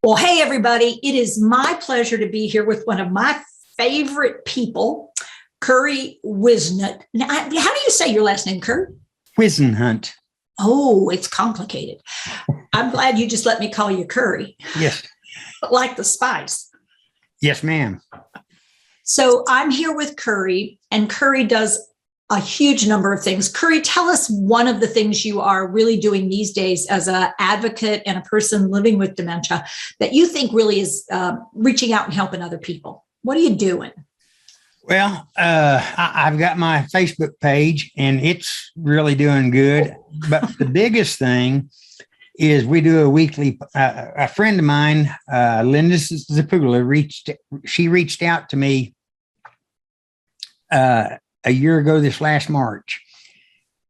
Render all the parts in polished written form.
Well, hey, everybody. It is my pleasure to be here with one of my favorite people, Curry Whisenhunt. Now, how do you say your last name, Curry? Whisenhunt. Oh, it's complicated. I'm glad you just let me call you Curry. Yes. Like the spice. Yes, ma'am. So I'm here with Curry, and Curry does a huge number of things. Curry, tell us one of the things you are really doing these days as an advocate and a person living with dementia that you think really is reaching out and helping other people. What are you doing? Well, I've got my Facebook page, and it's really doing good. But the biggest thing is we do a weekly. A friend of mine, Linda Zapula, reached out to me a year ago this last March,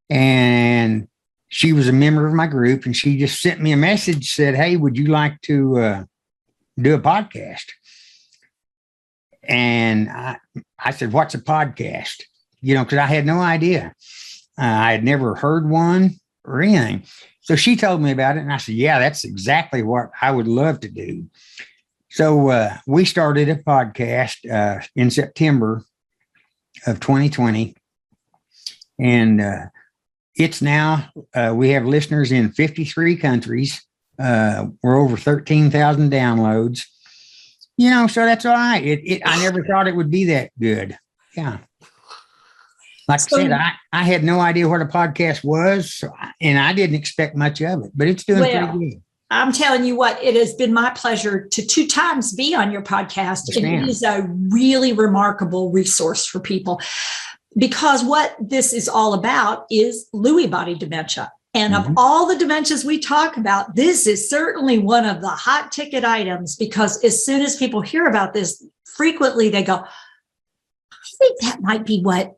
and she was a member of my group, and she just sent me a message, said, "Hey, would you like to do a podcast?" And I said, "What's a podcast?" Because I had no idea. I had never heard one or anything. So she told me about it, and I said, "Yeah, that's exactly what I would love to do." So we started a podcast in September of 2020, and it's now we have listeners in 53 countries. We're over 13,000 downloads. So that's all right. I never thought it would be that good. Yeah. Like I said, I had no idea what a podcast was, and I didn't expect much of it, but it's doing pretty good. I'm telling you what, it has been my pleasure to 2 times be on your podcast. Yes, and it is a really remarkable resource for people, because what this is all about is Lewy Body Dementia. And of all the dementias we talk about, this is certainly one of the hot ticket items, because as soon as people hear about this, frequently they go, "I think that might be what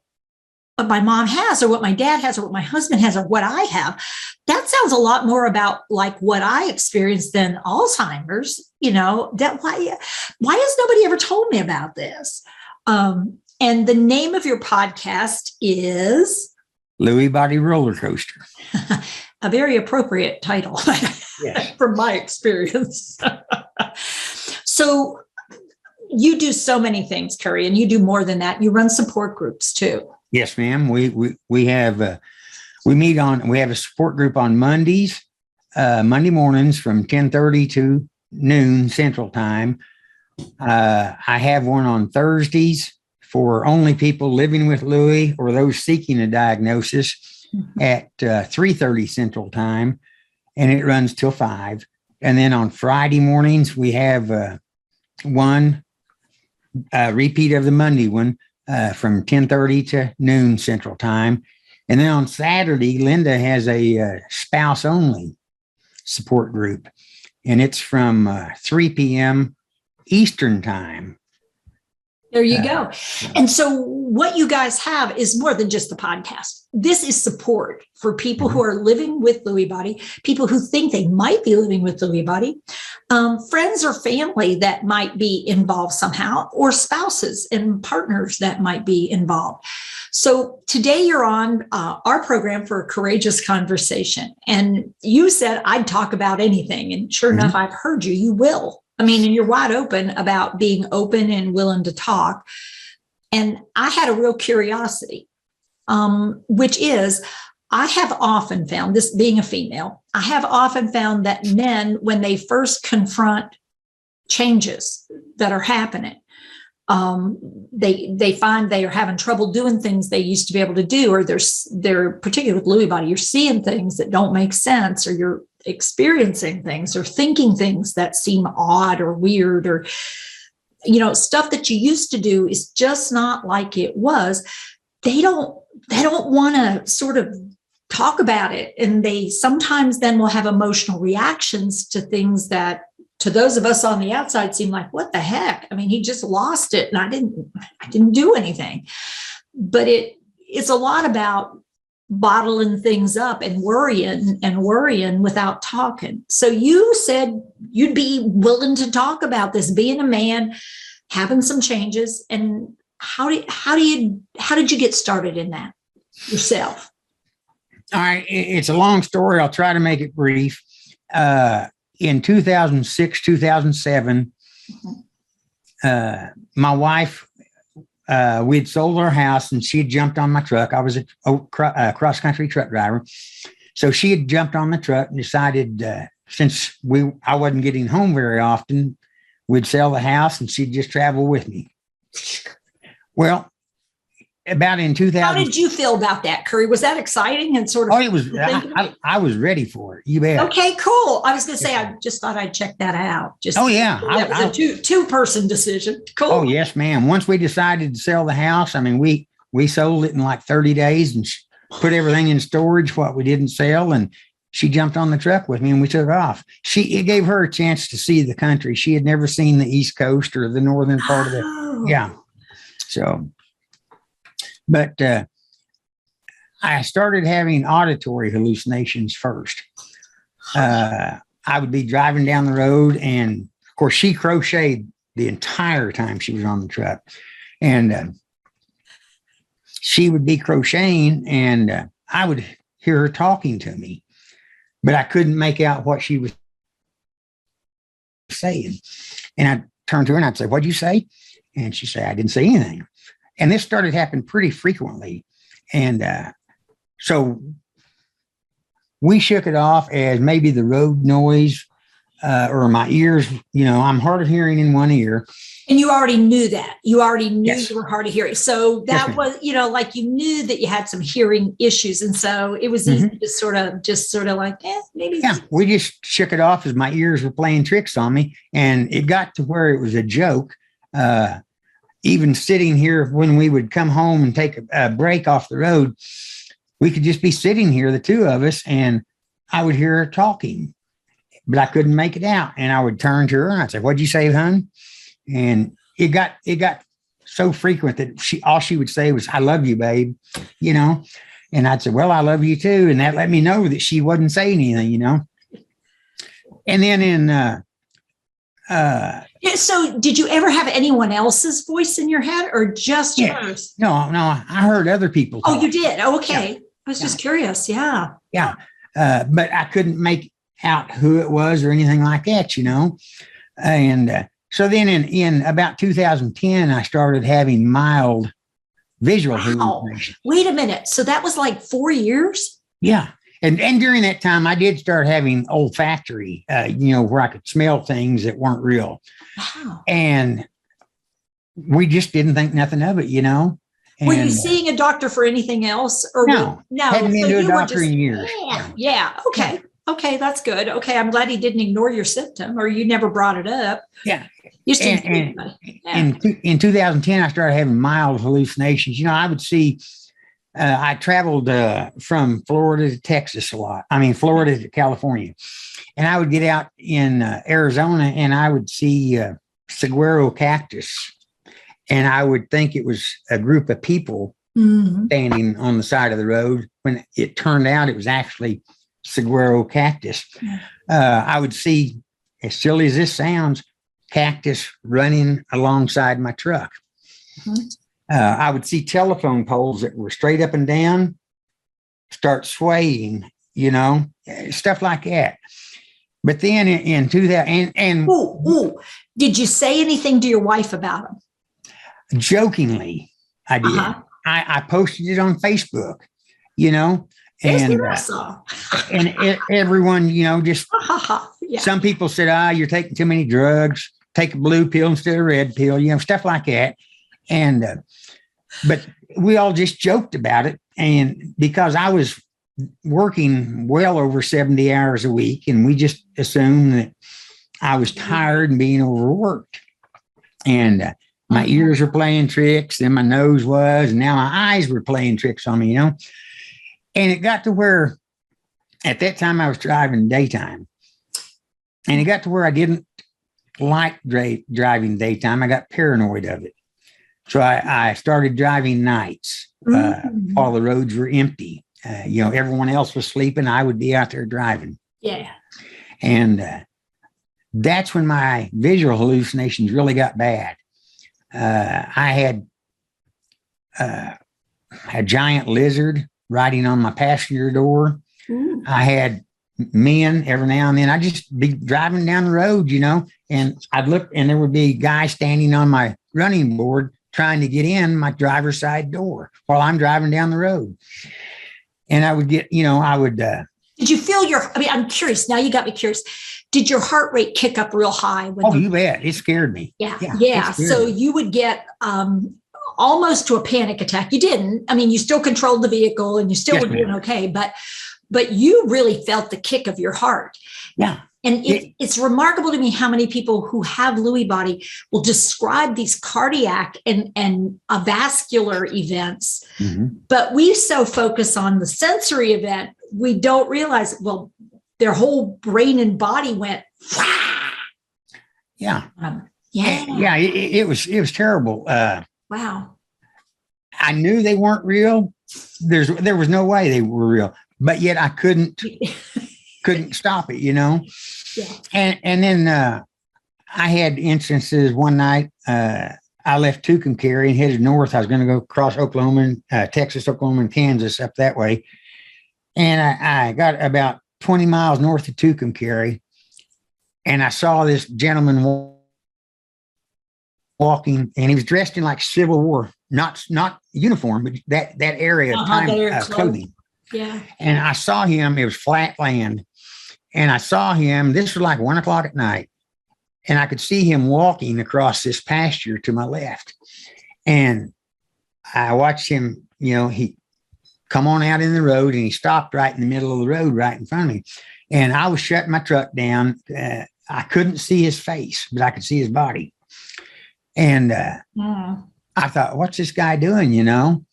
my mom has, or what my dad has, or what my husband has, or what I have." That sounds a lot more about like what I experienced than Alzheimer's. Why has nobody ever told me about this? And the name of your podcast is Lewy Body Roller Coaster. A very appropriate title. Yes. From my experience. So you do so many things, Curry, and you do more than that. You run support groups too. Yes, ma'am. We have we have a support group on Mondays, Monday mornings from 10:30 to noon Central Time. I have one on Thursdays for only people living with Lewy or those seeking a diagnosis at 3:30 Central Time, and it runs till 5. And then on Friday mornings, we have one repeat of the Monday one from 10:30 to noon Central Time. And then on Saturday, Linda has a spouse-only support group, and it's from 3 p.m. Eastern Time. There you go. And so what you guys have is more than just the podcast. This is support for people who are living with Lewy body, people who think they might be living with Lewy body, friends or family that might be involved somehow, or spouses and partners that might be involved. So today you're on our program for a courageous conversation. And you said I'd talk about anything. And sure enough, I've heard you. You will. And you're wide open about being open and willing to talk. And I had a real curiosity, which is, I have often found, this being a female, I have often found that men, when they first confront changes that are happening, they find they are having trouble doing things they used to be able to do, or they're particularly with Lewy body, you're seeing things that don't make sense, or you're experiencing things or thinking things that seem odd or weird, or stuff that you used to do is just not like it was. They don't want to sort of talk about it, and they sometimes then will have emotional reactions to things that to those of us on the outside seem like, what the heck? He just lost it, and I didn't do anything. But it's a lot about bottling things up and worrying without talking. So you said you'd be willing to talk about this, being a man, having some changes. And how did you get started in that yourself? All right. It's a long story. I'll try to make it brief. in 2006, 2007, my wife, we had sold our house and she had jumped on my truck. I was a cross-country truck driver. So she had jumped on the truck and decided, since I wasn't getting home very often, we'd sell the house and she'd just travel with me. Well, about in 2000. How did you feel about that, Curry? Was that exciting and sort of? Oh, it was. I was ready for it. You bet. Okay, cool. I was going to say, I just thought I'd check that out. Oh yeah, that was a two-person decision. Cool. Oh yes, ma'am. Once we decided to sell the house, I mean, we sold it in like 30 days and put everything in storage what we didn't sell, and she jumped on the truck with me and we took off. It gave her a chance to see the country. She had never seen the East Coast or the northern part of it. Yeah. So. But I started having auditory hallucinations first. I would be driving down the road, and of course, she crocheted the entire time she was on the truck. And she would be crocheting, and I would hear her talking to me, but I couldn't make out what she was saying. And I'd turn to her and I'd say, "What'd you say?" And she'd say, "I didn't say anything." And this started happening pretty frequently. And so we shook it off as maybe the road noise or my ears, I'm hard of hearing in one ear. And you already knew that. You already knew Yes. you were hard of hearing. So that was, like you knew that you had some hearing issues. And so it was easy to sort of like, maybe. Yeah, we just shook it off as my ears were playing tricks on me. And it got to where it was a joke. Even sitting here when we would come home and take a break off the road, we could just be sitting here, the two of us, and I would hear her talking, but I couldn't make it out. And I would turn to her and I'd say, "What'd you say, hon?" And it got so frequent that all she would say was, "I love you, babe," and I'd say, "Well, I love you too." And that let me know that she wasn't saying anything, And then in, so did you ever have anyone else's voice in your head or just yours? No, I heard other people talk. Oh, you did? Oh, okay. Yeah. I was just curious. Yeah. Yeah. But I couldn't make out who it was or anything like that, And so then in about 2010, I started having mild visual hallucinations. Wait a minute. So that was like 4 years? Yeah. And during that time, I did start having olfactory, where I could smell things that weren't real. Wow. And we just didn't think nothing of it, And, were you seeing a doctor for anything else? Or no. Hadn't been to a doctor in years. Yeah. Okay. Yeah. Okay. That's good. Okay. I'm glad he didn't ignore your symptom or you never brought it up. Yeah. In 2010, I started having mild hallucinations. I would see... I traveled from Florida to Texas a lot. Florida to California. And I would get out in Arizona and I would see saguaro cactus. And I would think it was a group of people standing on the side of the road when it turned out it was actually saguaro cactus. I would see, as silly as this sounds, cactus running alongside my truck. I would see telephone poles that were straight up and down start swaying, stuff like that. But then in 2000, and did you say anything to your wife about them? Jokingly, I did. I posted it on Facebook, and everyone, just some people said, "You're taking too many drugs. Take a blue pill instead of red pill," stuff like that. And, but we all just joked about it. And because I was working well over 70 hours a week, and we just assumed that I was tired and being overworked. And my ears were playing tricks, and my nose was, and now my eyes were playing tricks on me, And it got to where at that time I was driving daytime. And it got to where I didn't like driving daytime. I got paranoid of it. So I started driving nights while the roads were empty. Everyone else was sleeping. I would be out there driving. Yeah. And that's when my visual hallucinations really got bad. I had a giant lizard riding on my passenger door. I had men every now and then. I'd just be driving down the road, and I'd look and there would be guys standing on my running board trying to get in my driver's side door while I'm driving down the road. And I would get, Did you feel I'm curious. Now you got me curious. Did your heart rate kick up real high? You bet. It scared me. Yeah. So you would get almost to a panic attack. You didn't. You still controlled the vehicle and you still were doing okay, but you really felt the kick of your heart. Yeah. And it's remarkable to me how many people who have Lewy body will describe these cardiac and vascular events, but we so focus on the sensory event, we don't realize, well, their whole brain and body went. Yeah. It was terrible. Wow. I knew they weren't real. There was no way they were real, but yet I couldn't stop it, Yeah. And then I had instances one night. I left Tucumcari and headed north. I was going to go across Oklahoma, Texas, Oklahoma, and Kansas up that way. And I got about 20 miles north of Tucumcari, and I saw this gentleman walking, and he was dressed in like Civil War, not uniform, but that area of time clothing. Yeah. And I saw him. It was flat land. And I saw him, this was like 1 o'clock at night, and I could see him walking across this pasture to my left. And I watched him, he come on out in the road, and he stopped right in the middle of the road, right in front of me. And I was shutting my truck down. I couldn't see his face, but I could see his body. And I thought, what's this guy doing, And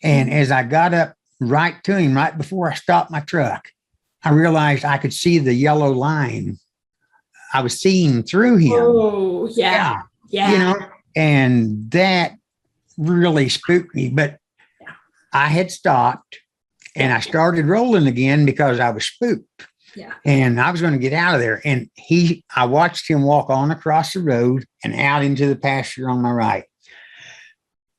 as I got up right to him, right before I stopped my truck, I realized I could see the yellow line. I was seeing through him. Oh, yeah. And that really spooked me. But I had stopped and I started rolling again because I was spooked. Yeah. And I was going to get out of there. And I watched him walk on across the road and out into the pasture on my right.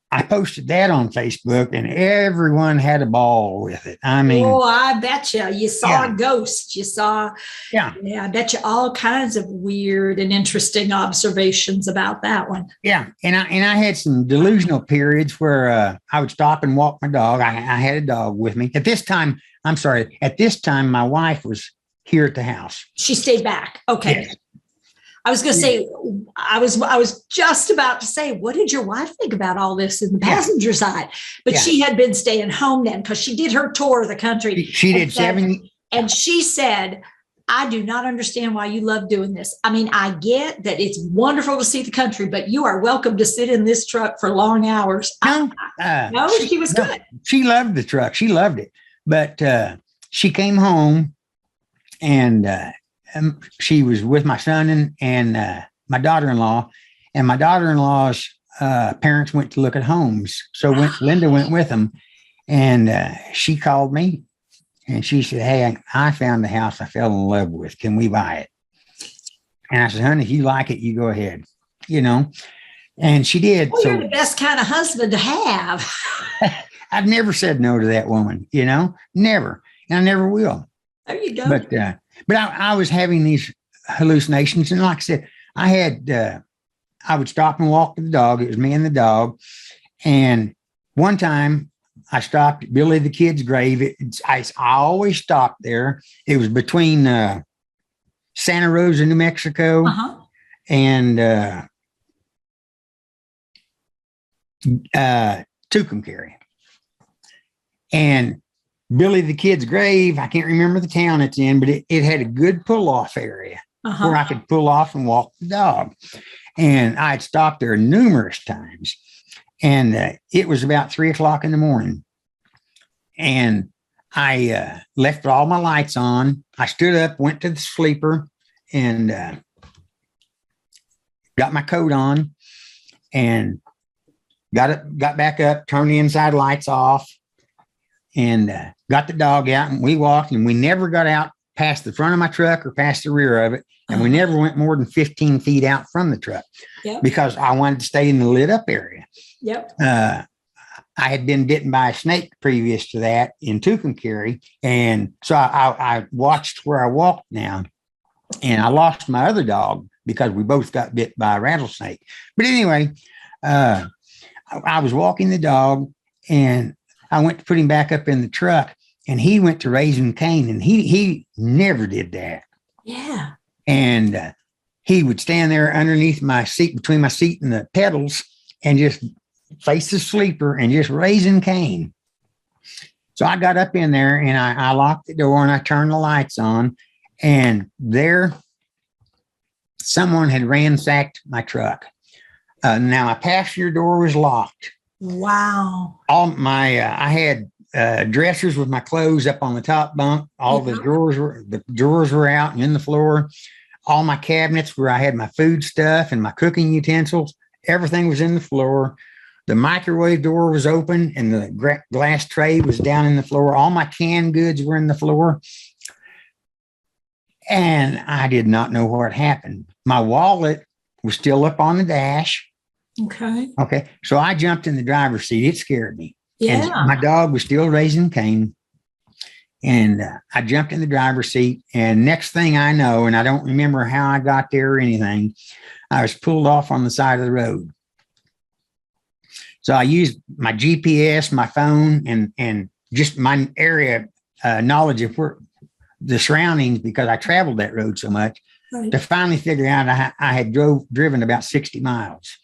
I posted that on Facebook, and everyone had a ball with it. I bet you saw a ghost. You saw, I bet you all kinds of weird and interesting observations about that one. Yeah. And I had some delusional periods where I would stop and walk my dog. I had a dog with me. At this time, my wife was here at the house. She stayed back. Okay. Yes. I was going to say, I was just about to say, what did your wife think about all this in the passenger side? But she had been staying home then because she did her tour of the country. She did 7. And she said, I do not understand why you love doing this. I get that it's wonderful to see the country, but you are welcome to sit in this truck for long hours. No, she was good. She loved the truck. She loved it. But she came home and she was with my son and my daughter-in-law, and my daughter-in-law's parents went to look at homes. So Linda went with them, and she called me and she said, hey, I found the house I fell in love with. Can we buy it? And I said, honey, if you like it, you go ahead, and she did. Well, you're the best kind of husband to have. I've never said no to that woman, never. And I never will. There you go. But I was having these hallucinations. And like I said, I would stop and walk with the dog. It was me and the dog. And one time I stopped at Billy the Kid's grave. I always stopped there. It was between Santa Rosa, New Mexico, and Tucumcari. And Billy the Kid's grave, I can't remember the town it's in, but it had a good pull-off area where I could pull off and walk the dog. And I'd stopped there numerous times. And it was about 3 o'clock in the morning. And I left all my lights on. I stood up, went to the sleeper, and got my coat on and got back up, turned the inside lights off, and got the dog out, and we walked, and we never got out past the front of my truck or past the rear of it. And we never went more than 15 feet out from the truck because I wanted to stay in the lit up area. Yep. I had been bitten by a snake previous to that in Tucumcari. And so I watched where I walked now, and I lost my other dog because we both got bit by a rattlesnake. But anyway, I was walking the dog, and I went to put him back up in the truck, and he went to raising Cain, and he never did that. Yeah. And he would stand there underneath my seat, between my seat and the pedals, and just face the sleeper and just raising Cain. So I got up in there, and I locked the door, and I turned the lights on, and there someone had ransacked my truck. Now my passenger door was locked. Wow. All my I had dressers with my clothes up on the top bunk. All the drawers were out and in the floor. All my cabinets where I had my food stuff and my cooking utensils, everything was in the floor. The microwave door was open, and the glass tray was down in the floor. All my canned goods were in the floor. And I did not know what happened. My wallet was still up on the dash. Okay. So I jumped in the driver's seat. It scared me. Yeah. And my dog was still raising Cain. And I jumped in the driver's seat. And next thing I know, and I don't remember how I got there or anything, I was pulled off on the side of the road. So I used my GPS, my phone, and just my area knowledge of where the surroundings, because I traveled that road so much, to finally figure out I had driven about 60 miles.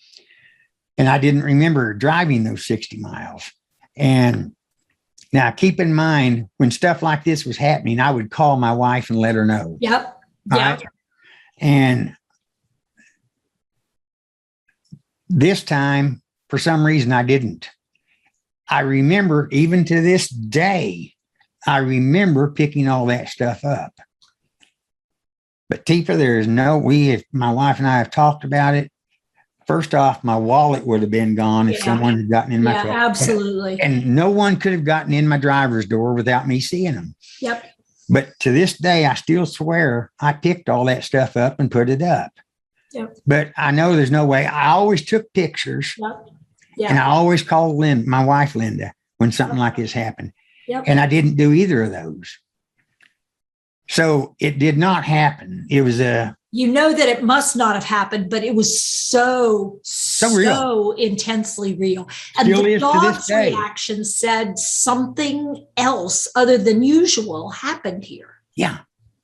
And I didn't remember driving those 60 miles. And now keep in mind, when stuff like this was happening, I would call my wife and let her know. Yep. Right? And this time, for some reason, I didn't. I remember, even to this day, I remember picking all that stuff up. But Tifa, there is my wife and I have talked about it. First off, my wallet would have been gone if someone had gotten in my truck. Absolutely. And no one could have gotten in my driver's door without me seeing them. Yep. But to this day, I still swear I picked all that stuff up and put it up. Yep. But I know there's no way. I always took pictures. Yep. Yeah. And I always called my wife, Linda, when something like this happened. Yep. And I didn't do either of those. So it did not happen. It was you know that it must not have happened, but it was so real. So intensely real. And Still the is to this dog's day. reaction said something else other than usual happened here. Yeah.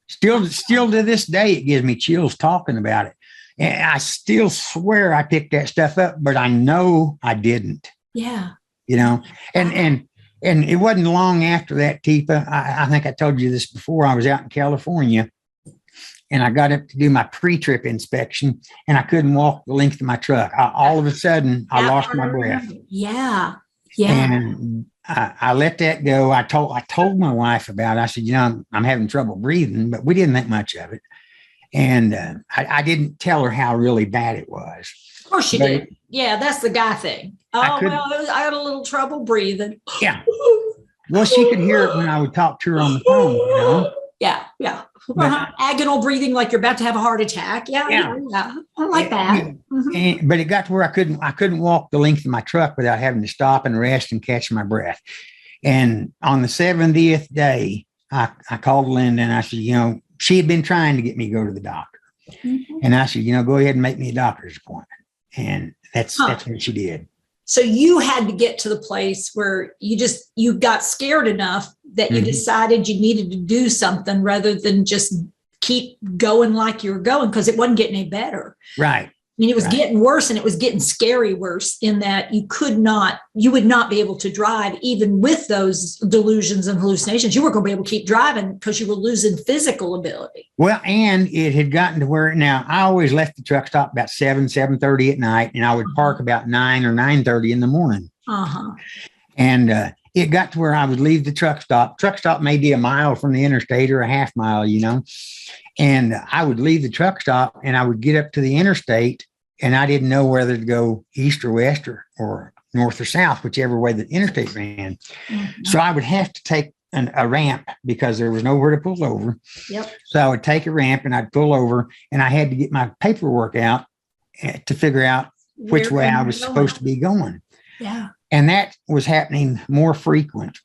Still to this day, it gives me chills talking about it. And I still swear I picked that stuff up, but I know I didn't. Yeah. And it wasn't long after that, Tifa. I think I told you this before. I was out in California, and I got up to do my pre-trip inspection, and I couldn't walk the length of my truck. All of a sudden, I lost my breath. Yeah. Yeah. And I let that go. I told my wife about it. I said, I'm having trouble breathing, but we didn't think much of it. And I didn't tell her how really bad it was. Of course you did. Yeah, that's the guy thing. I had a little trouble breathing. Yeah. Well, she could hear it when I would talk to her on the phone, Yeah, yeah. Agonal breathing like you're about to have a heart attack. Yeah. I like that. But it got to where I couldn't walk the length of my truck without having to stop and rest and catch my breath. And on the 70th day, I called Linda and I said, she had been trying to get me to go to the doctor. Mm-hmm. And I said, go ahead and make me a doctor's appointment. And that's what she did. So you had to get to the place where you got scared enough that you decided you needed to do something rather than just keep going like you were going, because it wasn't getting any better. Right. I mean, it was getting worse, and it was getting scary worse in that you would not be able to drive even with those delusions and hallucinations. You weren't going to be able to keep driving because you were losing physical ability. Well, and it had gotten to where now I always left the truck stop about 7:30 at night, and I would park about 9 or 9:30 in the morning. And it got to where I would leave the truck stop. Truck stop may be a mile from the interstate or a half mile, and I would leave the truck stop and I would get up to the interstate, and I didn't know whether to go east or west or north or south, whichever way the interstate ran. Mm-hmm. So I would have to take a ramp because there was nowhere to pull over. Yep. So I would take a ramp and I'd pull over, and I had to get my paperwork out to figure out which way I was supposed to be going. Yeah. And that was happening more frequent.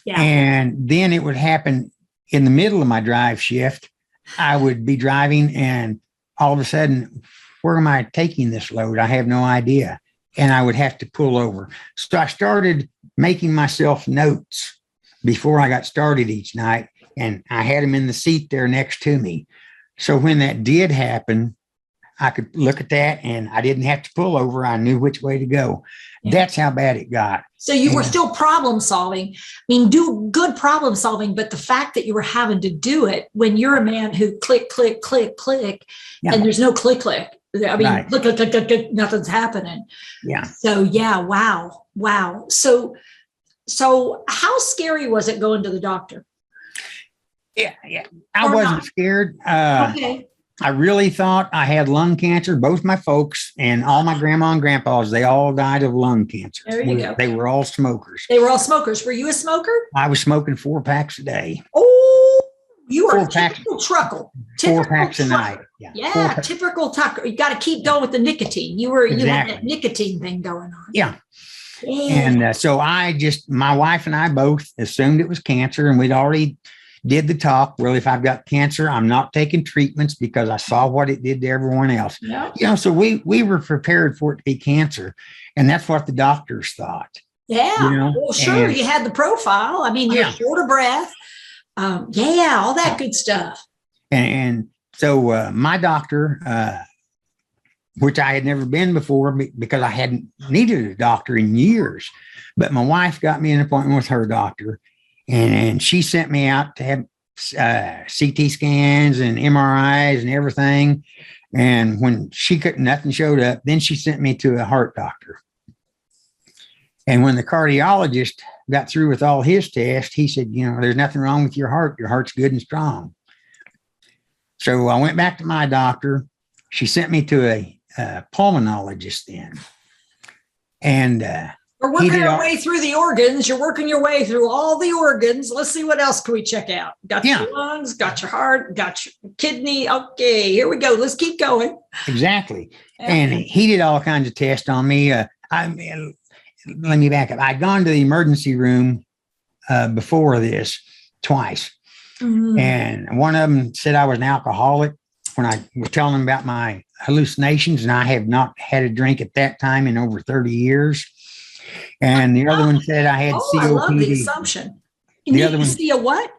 Yeah. And then it would happen in the middle of my drive shift. I would be driving and all of a sudden, where am I taking this load? I have no idea. And I would have to pull over. So I started making myself notes before I got started each night. And I had them in the seat there next to me. So when that did happen, I could look at that and I didn't have to pull over. I knew which way to go. Yeah. That's how bad it got. So you were still problem solving. I mean, do good problem solving, but the fact that you were having to do it when you're a man who click, click, click, click, and there's no click, click. I mean, right. click, click, click, click, click, nothing's happening. Yeah. So yeah, wow. So how scary was it going to the doctor? Yeah. I wasn't scared. Okay. I really thought I had lung cancer. Both my folks and all my grandma and grandpas, they all died of lung cancer. There you go. They were all smokers. Were you a smoker? I was smoking 4 packs a day. Oh, you are a typical truckle. 4 packs a night. Yeah, typical tucker. You got to keep going with the nicotine. You had that nicotine thing going on. Yeah. And so my wife and I both assumed it was cancer, and we'd already did the talk. Well, if I've got cancer, I'm not taking treatments because I saw what it did to everyone else. Yep. So we were prepared for it to be cancer. And that's what the doctors thought. Yeah. Well, sure. And you had the profile. I mean, you're short of breath. All that good stuff. And so my doctor, which I had never been before because I hadn't needed a doctor in years, but my wife got me an appointment with her doctor. And she sent me out to have CT scans and MRIs and everything. And when nothing showed up, then she sent me to a heart doctor. And when the cardiologist got through with all his tests, he said, there's nothing wrong with your heart. Your heart's good and strong. So I went back to my doctor. She sent me to a pulmonologist then. And we're working our way through the organs. You're working your way through all the organs. Let's see what else can we check out. Got your lungs, got your heart, got your kidney. Okay, here we go. Let's keep going. Exactly. And he did all kinds of tests on me. Let me back up. I'd gone to the emergency room before this twice. Mm-hmm. And one of them said I was an alcoholic when I was telling them about my hallucinations. And I have not had a drink at that time in over 30 years. And the other one said I had COPD. I love the assumption. The other one, see a what?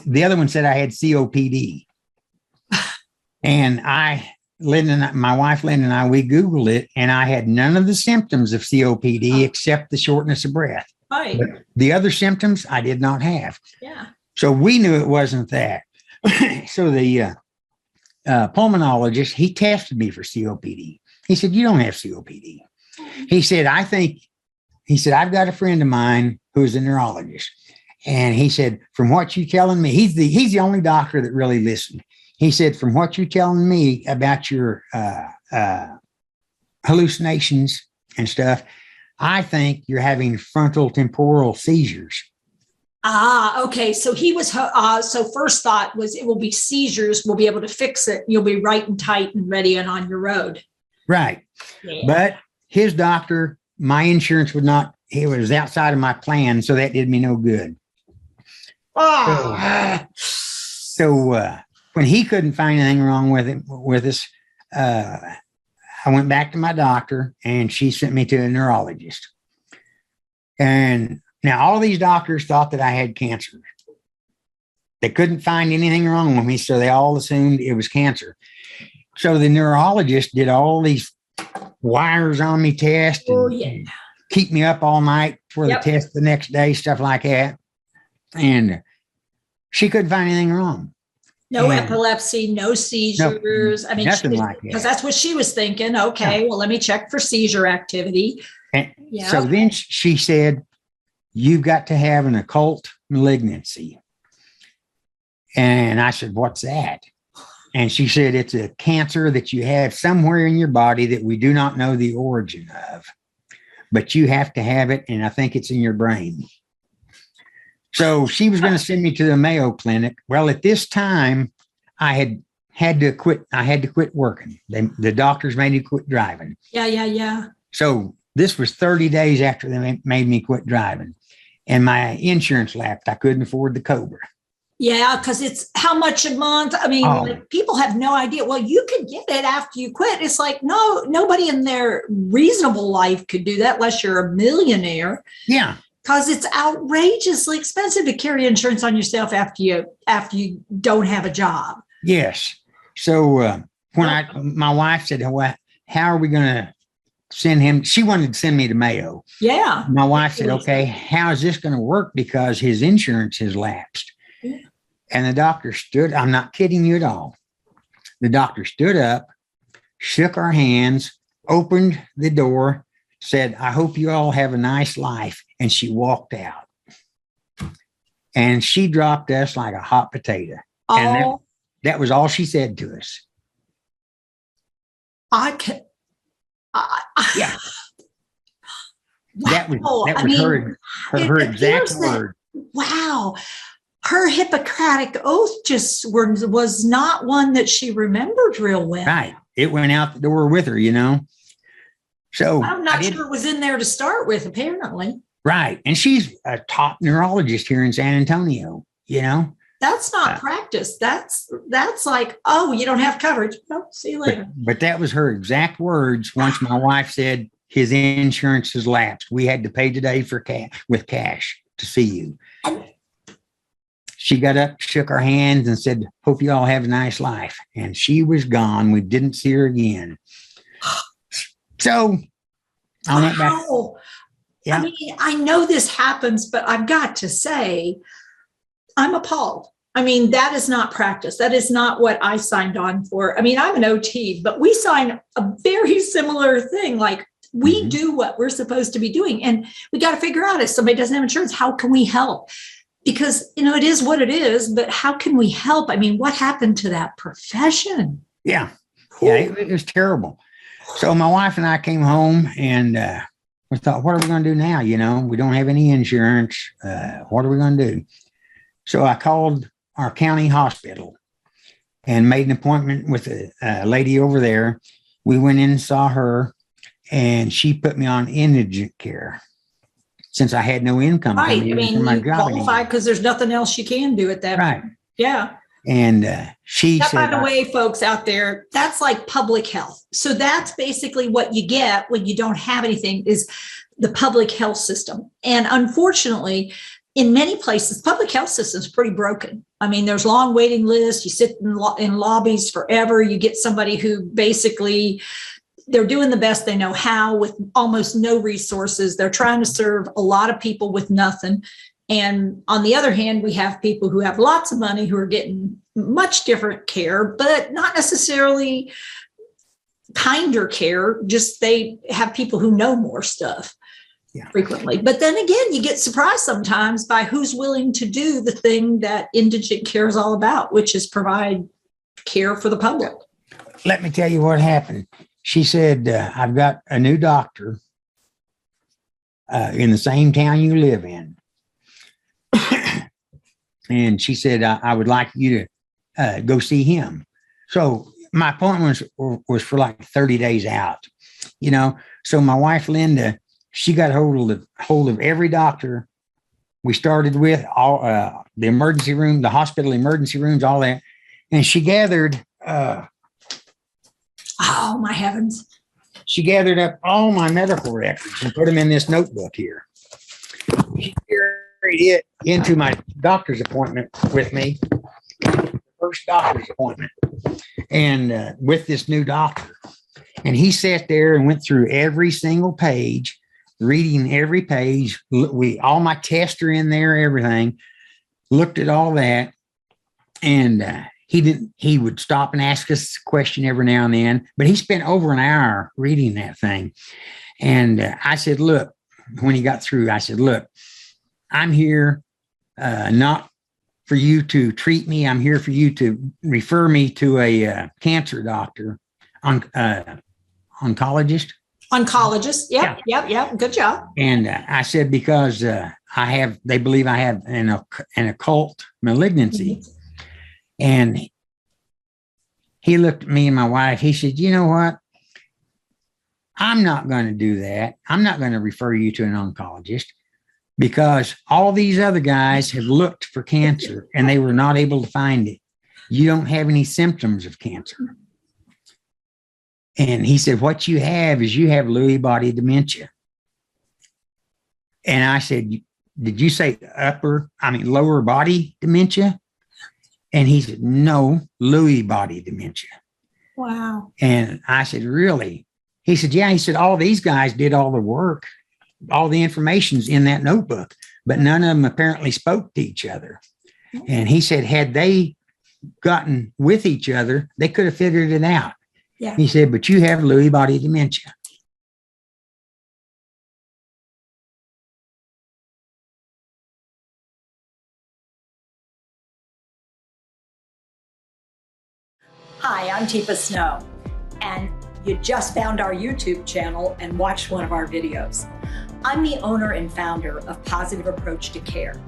The other one said I had COPD. And my wife Linda and I, we Googled it, and I had none of the symptoms of COPD except the shortness of breath. Right. But the other symptoms I did not have. Yeah. So we knew it wasn't that. So the pulmonologist, he tested me for COPD. He said, "You don't have COPD." He said, I've got a friend of mine who's a neurologist. And he said, from what you're telling me, he's the only doctor that really listened. He said, from what you're telling me about your hallucinations and stuff, I think you're having frontal temporal seizures. Okay. So he was, so first thought was it will be seizures. We'll be able to fix it. You'll be right and tight and ready and on your road. Right. Yeah. But his doctor, my insurance would not, it was outside of my plan. So that did me no good. So when he couldn't find anything wrong with us, I went back to my doctor and she sent me to a neurologist. And now all these doctors thought that I had cancer. They couldn't find anything wrong with me. So they all assumed it was cancer. So the neurologist did all these wires on me tests and keep me up all night for the test the next day, stuff like that. And she couldn't find anything wrong. No epilepsy, no seizures. I mean, nothing like that. Because that's what she was thinking. Okay, well, let me check for seizure activity. So then she said, you've got to have an occult malignancy. And I said, what's that? And she said, it's a cancer that you have somewhere in your body that we do not know the origin of, but you have to have it. And I think it's in your brain. So she was going to send me to the Mayo Clinic. Well, at this time, I had to quit. I had to quit working. The doctors made me quit driving. Yeah. So this was 30 days after they made me quit driving, and my insurance lapsed. I couldn't afford the Cobra. Yeah, because it's how much a month? I mean, like, people have no idea. Well, you could get it after you quit. It's like, no, nobody in their reasonable life could do that unless you're a millionaire. Yeah. Because it's outrageously expensive to carry insurance on yourself after you don't have a job. Yes. So when my wife said, well, how are we going to send him? She wanted to send me to Mayo. Yeah. My wife said, okay, how is this going to work? Because his insurance has lapsed. Yeah. And the doctor I'm not kidding you at all. The doctor stood up, shook our hands, opened the door, said, I hope you all have a nice life. And she walked out. And she dropped us like a hot potato. Oh. And that was all she said to us. Yeah. Wow. That was her exact word. Wow. Her Hippocratic oath just was not one that she remembered real well. Right. It went out the door with her, So I'm not sure it was in there to start with, apparently. Right. And she's a top neurologist here in San Antonio, That's not practice. That's like, oh, you don't have coverage. Oh, see you later. But that was her exact words. Once my wife said his insurance has lapsed, we had to pay today with cash to see you. She got up, shook our hands, and said, hope you all have a nice life. And she was gone. We didn't see her again. So I went back. Yeah. I mean, I know this happens, but I've got to say, I'm appalled. I mean, that is not practice. That is not what I signed on for. I mean, I'm an OT, but we sign a very similar thing. Like, we do what we're supposed to be doing. And we got to figure out, if somebody doesn't have insurance, how can we help? Because, it is what it is, but how can we help? I mean, what happened to that profession? Yeah. Yeah, it was terrible. So my wife and I came home, and we thought, what are we going to do now? We don't have any insurance. What are we going to do? So I called our county hospital and made an appointment with a lady over there. We went in and saw her, and she put me on indigent care since I had no income. Right. I mean, you qualify because there's nothing else you can do at that point. Yeah. And she said, by the way, folks out there, that's like public health. So that's basically what you get when you don't have anything, is the public health system. And unfortunately, in many places, public health system is pretty broken. I mean, there's long waiting lists. You sit in lobbies forever. You get somebody who basically, they're doing the best they know how with almost no resources. They're trying to serve a lot of people with nothing. And on the other hand, we have people who have lots of money who are getting much different care, but not necessarily kinder care. Just they have people who know more stuff frequently. But then again, you get surprised sometimes by who's willing to do the thing that indigent care is all about, which is provide care for the public. Let me tell you what happened. She said, I've got a new doctor in the same town you live in. And she said, I would like you to go see him. So my appointment was for like 30 days out, So my wife, Linda, she got hold of every doctor we started with, all the emergency room, the hospital emergency rooms, all that. And she gathered... oh, my heavens. She gathered up all my medical records and put them in this notebook here. She carried it into my doctor's appointment with me, the first doctor's appointment, and with this new doctor. And he sat there and went through every single page, reading every page. All my tests are in there, everything. Looked at all that, and he would stop and ask us a question every now and then, but he spent over an hour reading that thing. And I said, look, when he got through, I said, look, I'm here not for you to treat me. I'm here for you to refer me to a cancer doctor, oncologist. Oncologist. Yep. Good job. And I said, because they believe I have an occult malignancy. Mm-hmm. And he looked at me and my wife. He said, you know what? I'm not going to do that. I'm not going to refer you to an oncologist because all these other guys have looked for cancer and they were not able to find it. You don't have any symptoms of cancer. And he said, what you have is you have Lewy body dementia. And I said, did you say lower body dementia? And he said, no, Lewy body dementia. Wow. And I said, really? He said, yeah. He said, all these guys did all the work. All the information's in that notebook, but none of them apparently spoke to each other. And he said, had they gotten with each other, they could have figured it out. Yeah. He said, but you have Lewy body dementia. Hi, I'm Teepa Snow, and you just found our YouTube channel and watched one of our videos. I'm the owner and founder of Positive Approach to Care.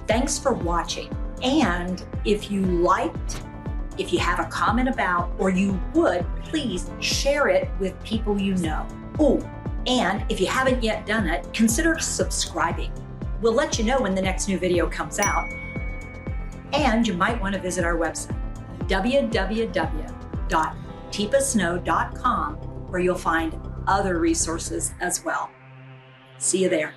Thanks for watching. And if you liked, if you have a comment about, or you would, please share it with people you know. Oh, and if you haven't yet done it, consider subscribing. We'll let you know when the next new video comes out. And you might want to visit our website, www.teepasnow.com, where you'll find other resources as well. See you there.